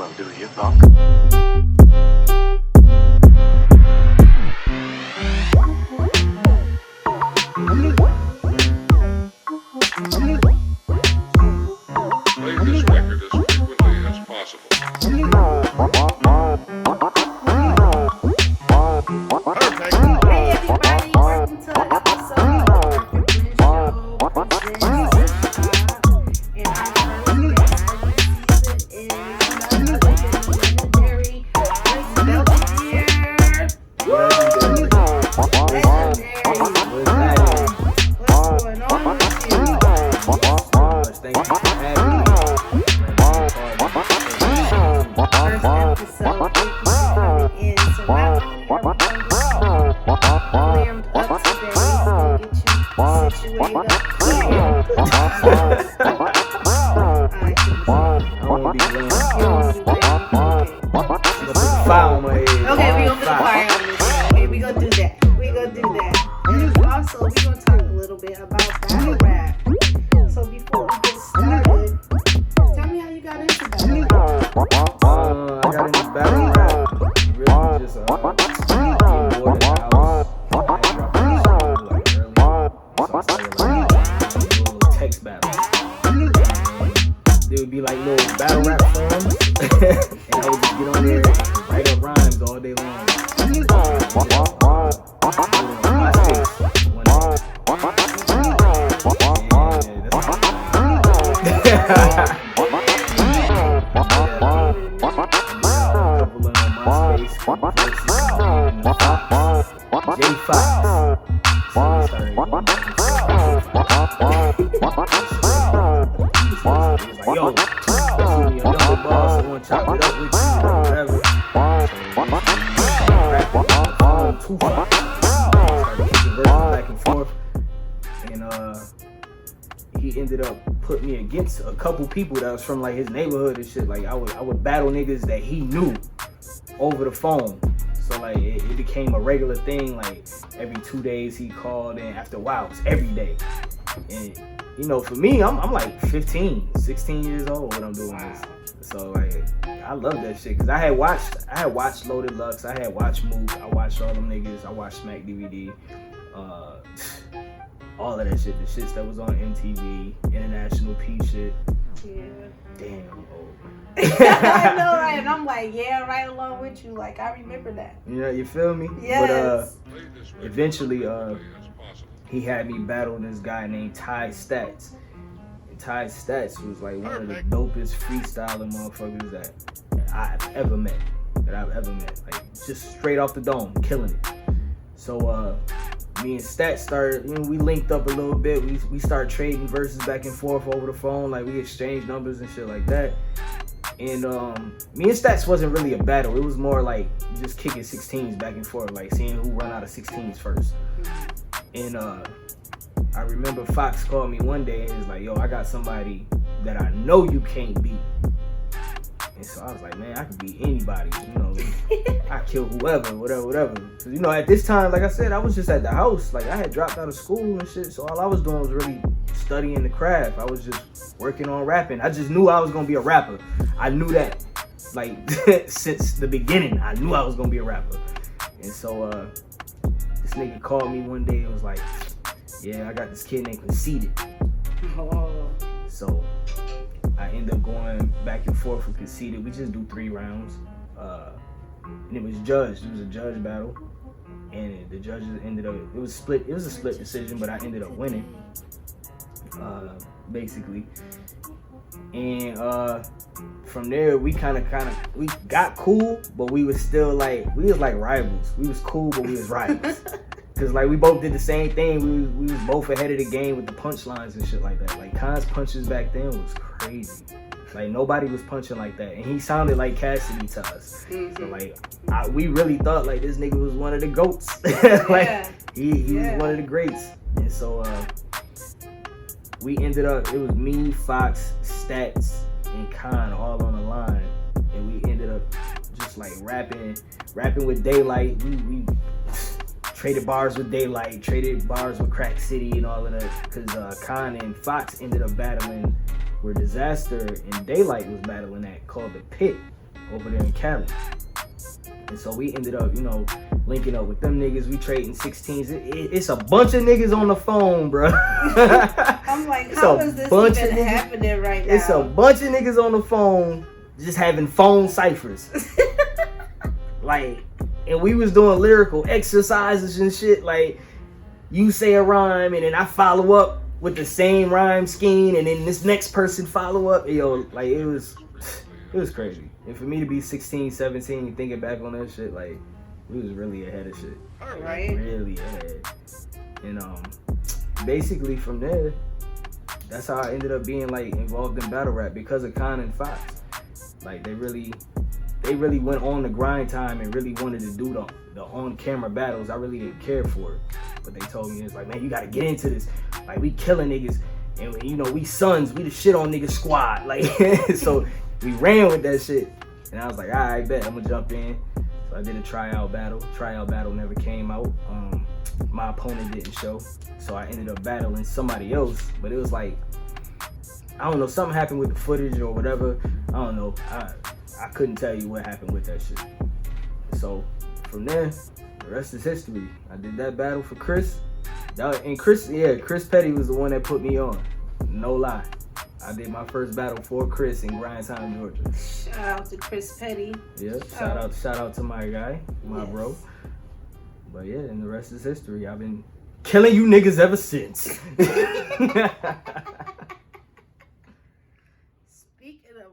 Well, do you, punk? Play this record as frequently as possible. Perfect. Hey everybody, welcome to an episode of the Brixx Show. And our first guest is none other than legendary Brixx Belvedere. Legendary. What's going on with you? Thank you for having me. First episode, thank you for coming in. So not only are we going to glammed up today, we're going to get you situated up clear. I want to be glammed. Fire on my head. Okay, we gonna put the fire on this. Okay, we gonna do that. We gonna do that. And also, we gonna talk a little bit about battle rap. So before we get started, tell me how you got into battle rap. I got into battle rap. Really just getting bored in the house. I had dropped a song like early, so I started like doing little text battles. There would be like little battle rap songs, and I would just get on there and write up rhymes all day long. He ended up putting me against a couple people that was from like his neighborhood and shit. Like I would battle niggas that he knew over the phone. So like it became a regular thing. Like every 2 days he called, and after a while it was every day. And you know, for me, I'm like 15, 16 years old when I'm doing this. So like I love that shit because I had watched Loaded Lux, I had watched Mook, I watched all them niggas, I watched Smack DVD, all of that shit, the shits that was on MTV, International P shit. Yeah. Damn, I'm old. I know, right? And I'm like, yeah, right along with you. Like, I remember that. You know, you feel me? Yes. But eventually, he had me battle this guy named Ty Stats. And Ty Stats was like one of the dopest freestyling motherfuckers that I've ever met. Like, just straight off the dome, killing it. So, me and Stats started, you know, we linked up a little bit. We started trading verses back and forth over the phone. Like, we exchanged numbers and shit like that. And me and Stats wasn't really a battle. It was more like just kicking 16s back and forth, like seeing who run out of 16s first. And I remember Fox called me one day and he was like, yo, I got somebody that I know you can't beat. And so I was like, man, I could beat anybody, you know. I kill whoever, whatever. Cause you know, at this time, like I said, I was just at the house. Like I had dropped out of school and shit. So all I was doing was really studying the craft. I was just working on rapping. I just knew I was gonna be a rapper. I knew that, like, since the beginning. I knew I was gonna be a rapper. And so this nigga called me one day and was like, yeah, I got this kid named Conceited. Oh. So I ended up going back and forth with Conceited. We just do 3 rounds. And it was judged. It was a judge battle. And the judges ended up, it was a split decision, but I ended up winning. Basically. And from there we we got cool, but we was still like, we was like rivals. We was cool, but we was rivals. Cause like we both did the same thing. We was both ahead of the game with the punchlines and shit like that. Like Khan's punches back then was crazy. Like nobody was punching like that, and he sounded like Cassidy to us. Mm-hmm. So like we really thought like this nigga was one of the goats. Like yeah. he was one of the greats. And so we ended up, it was me, Fox, Stats, and Khan all on the line, and we ended up just like rapping with Daylight. We traded bars with Daylight, traded bars with Crack City and all of that, because Khan and Fox ended up battling where Disaster and Daylight was battling at, called The Pit. over there in Cali. And so we ended up, you know, linking up with them niggas. We trading 16s. It's a bunch of niggas on the phone, bro. I'm like, how is this even happening right now? It's a bunch of niggas on the phone just having phone ciphers. Like, and we was doing lyrical exercises and shit. Like, you say a rhyme and then I follow up with the same rhyme scheme, and then this next person follow up. Yo, like, it was crazy. And for me to be 16, 17 and thinking back on that shit, like, we was really ahead of shit. Right. Really ahead. And basically from there, that's how I ended up being like involved in battle rap, because of Con and Fox. Like, they really went on the grind time and really wanted to do the on-camera battles. I really didn't care for it. But they told me, it's like, man, you gotta get into this. Like, we killing niggas. And, you know, we sons, we the shit on niggas squad. Like, so we ran with that shit. And I was like, all right, bet, I'm gonna jump in. So I did a tryout battle. Tryout battle never came out. My opponent didn't show. So I ended up battling somebody else. But it was like, I don't know, something happened with the footage or whatever. I don't know. I couldn't tell you what happened with that shit. So from there, the rest is history. I did that battle for Chris. Chris Petty was the one that put me on. No lie. I did my first battle for Chris in Grindtown, Georgia. Shout out to Chris Petty. Yeah, shout out to my guy, my bro. But yeah, and the rest is history. I've been killing you niggas ever since. Speaking of